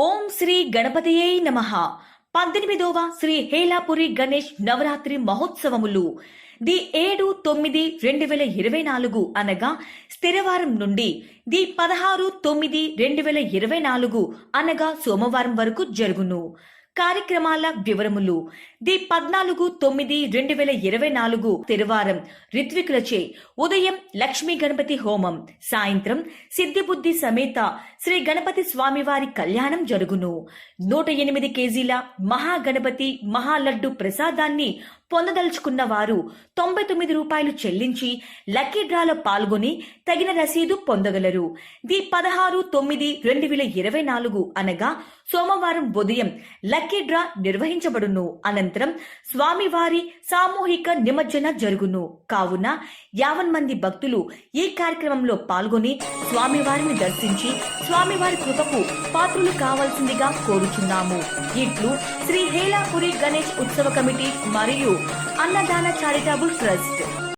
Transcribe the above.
ఓం శ్రీ గణపతియే నమః 18వ శ్రీ హేలాపురి గణేష్ నవరాత్రి మహోత్సవములు 7/9/2024 అనగా స్థిరవారం నుండి 16/9/2024 అనగా సోమవారం వరకు జరుగును. కార్యక్రమాల వివరములు 14/9/2024 స్థిరవారం రిత్వికులచే ఉదయం లక్ష్మీ గణపతి హోమం, సాయంత్రం సిద్ధిబుద్ధి సమేత శ్రీ గణపతి స్వామివారి కళ్యాణం జరుగును. 108 కేజీల మహాగణపతి మహాలడ్డు ప్రసాదాన్ని పొందదలుచుకున్న వారు 99 రూపాయలు చెల్లించి లక్కీ డ్రాలో పాల్గొని తగిన రసీదు పొందగలరు. 16/9/2024 అనగా సోమవారం ఉదయం లక్కీ డ్రా నిర్వహించబడును. అనంతరం స్వామివారి సామూహిక నిమజ్జన జరుగును. కావున 50 మంది భక్తులు ఈ కార్యక్రమంలో పాల్గొని స్వామివారిని దర్శించి స్వామివారి కృపకు పాత్రులు కావాల్సిందిగా కోరుచున్నాము. ఇట్లు శ్రీ హేలాపురి గణేష్ ఉత్సవ కమిటీ మరియు అన్నదాన చారిటబుల్ ట్రస్ట్.